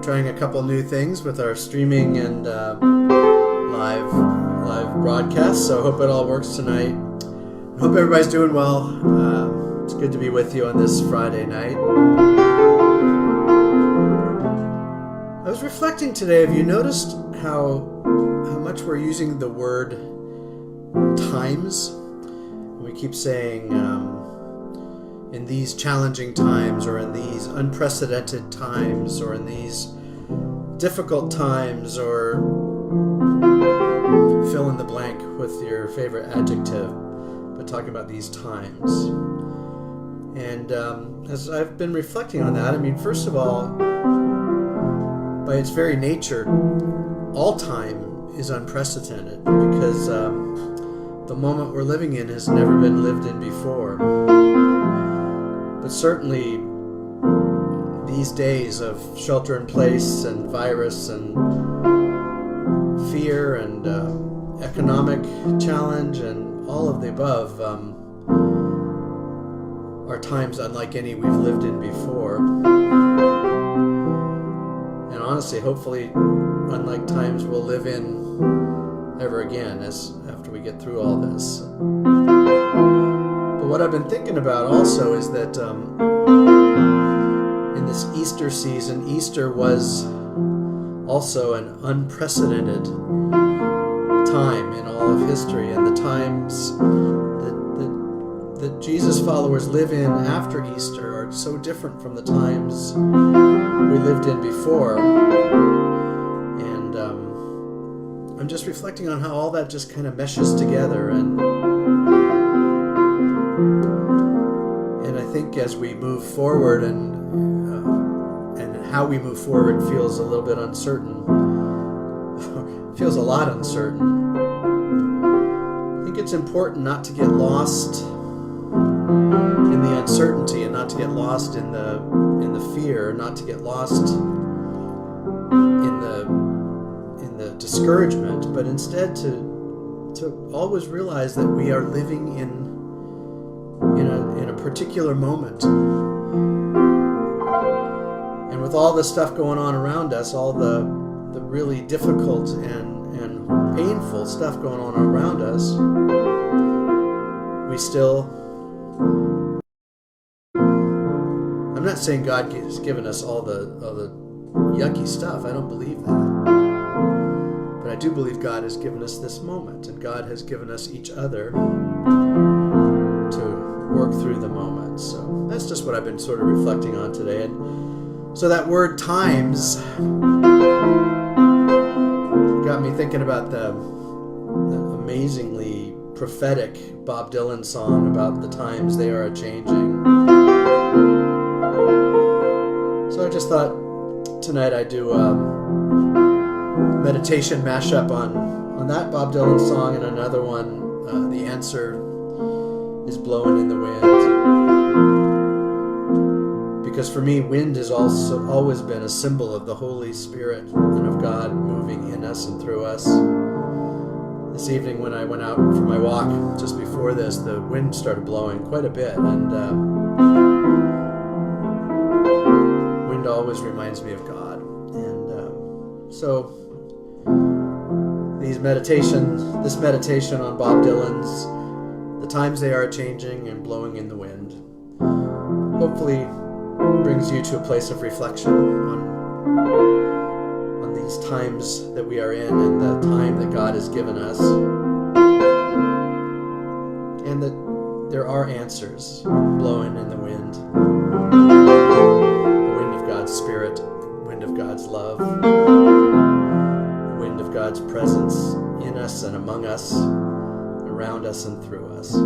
trying a couple new things with our streaming and live broadcast. So I hope it all works tonight. I hope everybody's doing well. It's good to be with you on this Friday night. I was reflecting today. Have you noticed how much we're using the word times? We keep saying in these challenging times, or in these unprecedented times, or in these difficult times, or fill in the blank with your favorite adjective, but talking about these times. And as I've been reflecting on that, I mean, first of all, by its very nature, all time is unprecedented, because the moment we're living in has never been lived in before. But certainly these days of shelter in place and virus and fear and economic challenge and all of the above are times unlike any we've lived in before. And honestly, hopefully, unlike times we'll live in ever again after we get through all this. But what I've been thinking about also is that in this Easter season, Easter was also an unprecedented time in all of history, and the times that Jesus followers live in after Easter are so different from the times we lived in before. And I'm just reflecting on how all that just kind of meshes together, and I think as we move forward and how we move forward feels a little bit uncertain. Feels a lot uncertain. I think it's important not to get lost in the uncertainty, and not to get lost in the fear, not to get lost in the discouragement, but instead to always realize that we are living in a particular moment. And with all the stuff going on around us, all the really difficult and painful stuff going on around us, we still... I'm not saying God has given us all the yucky stuff. I don't believe that. But I do believe God has given us this moment, and God has given us each other to work through the moment. So that's just what I've been sort of reflecting on today. And so that word times got me thinking about the amazingly prophetic Bob Dylan song about the times they are a-changing. So I just thought tonight I'd do a meditation mashup on that Bob Dylan song, and another one, The Answer is Blowing in the Wind. Because for me, wind has also always been a symbol of the Holy Spirit and of God moving in us and through us. This evening when I went out for my walk just before this, the wind started blowing quite a bit, and wind always reminds me of God. And so this meditation on Bob Dylan's The Times They Are Changing and Blowing in the Wind, hopefully brings you to a place of reflection on these times that we are in, and the time that God has given us, and that there are answers blowing in the wind. The wind of God's Spirit, the wind of God's love, the wind of God's presence in us and among us, around us and through us.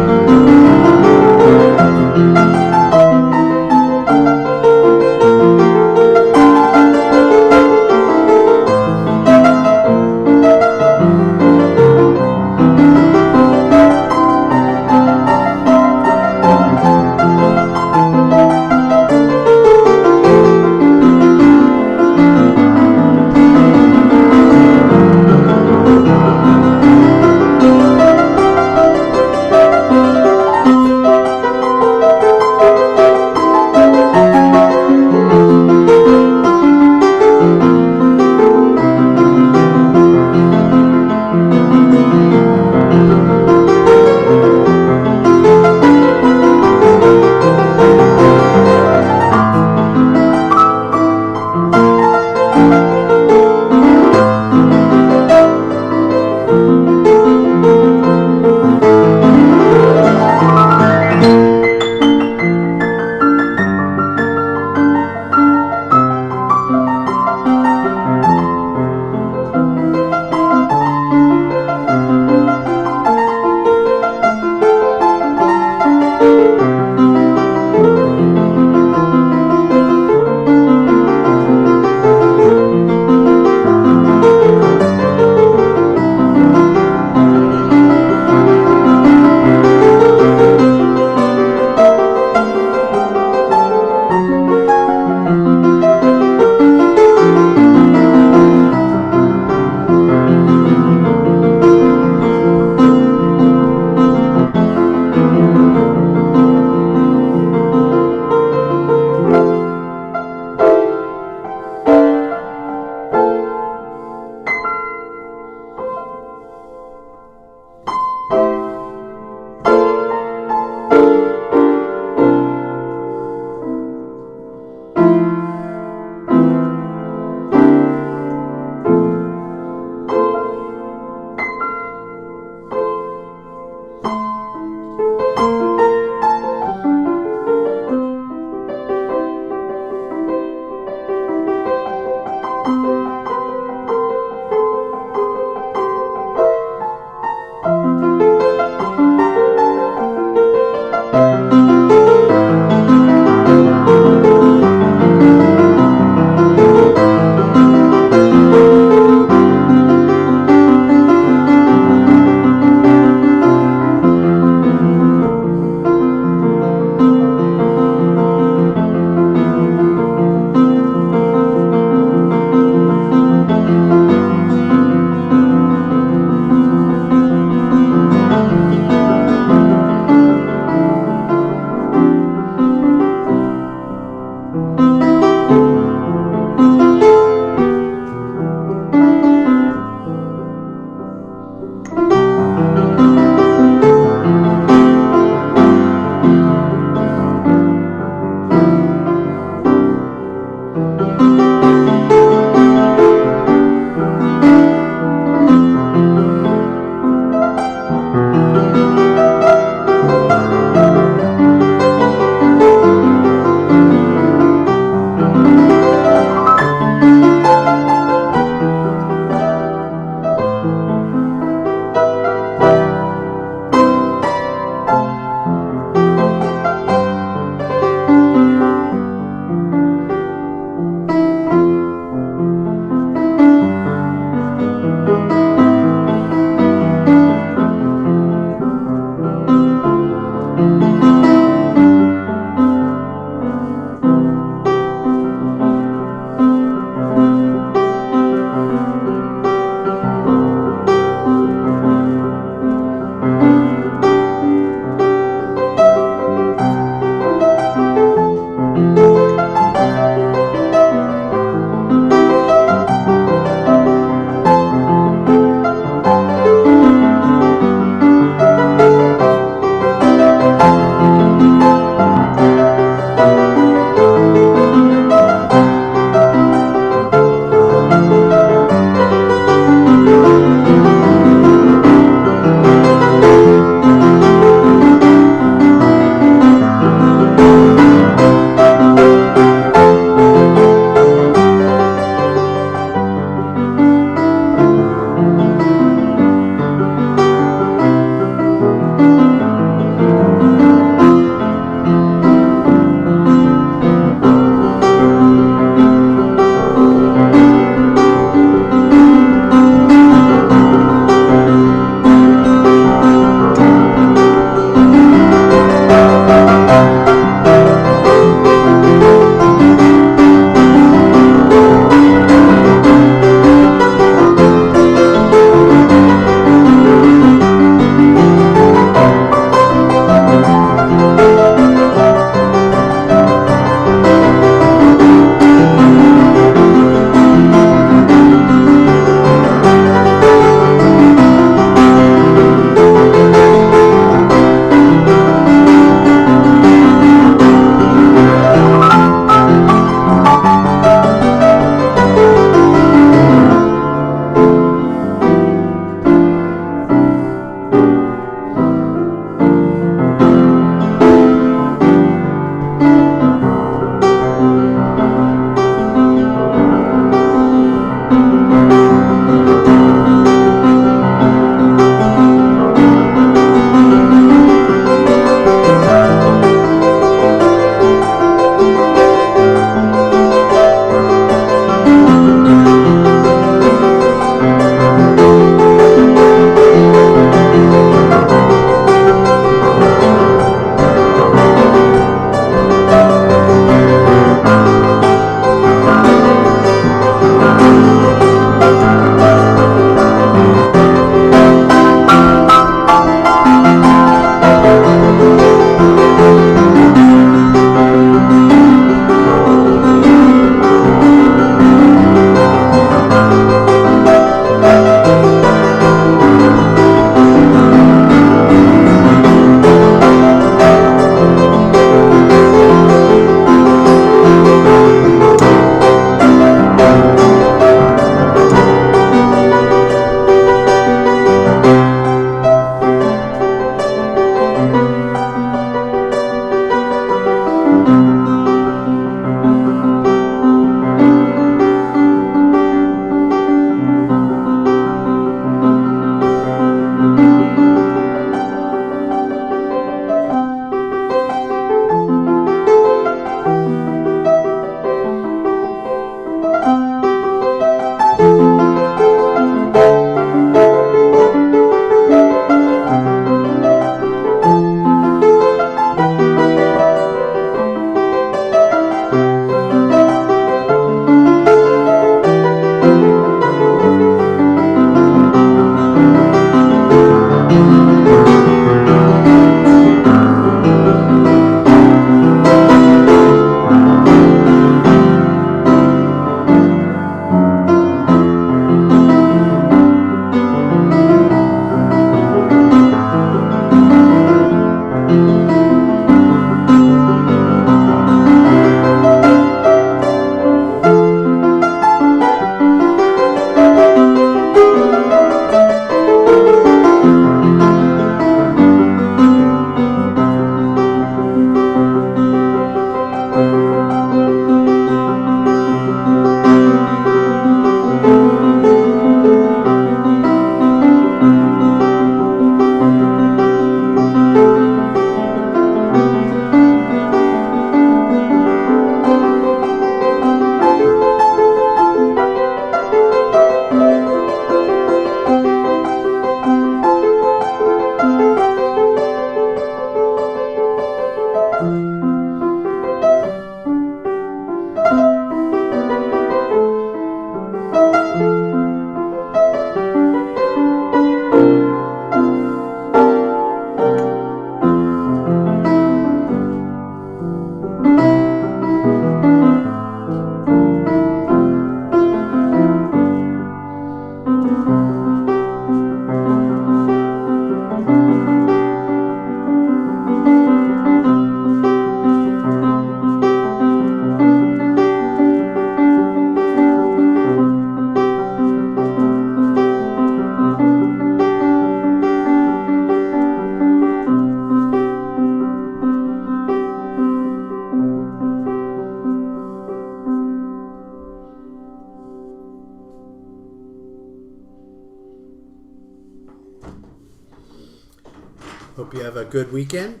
Hope you have a good weekend.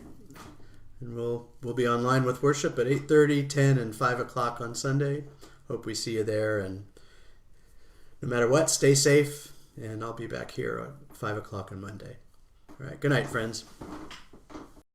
And we'll be online with worship at 8:30, 10, and 5 o'clock on Sunday. Hope we see you there. And no matter what, stay safe. And I'll be back here at 5 o'clock on Monday. All right. Good night, friends.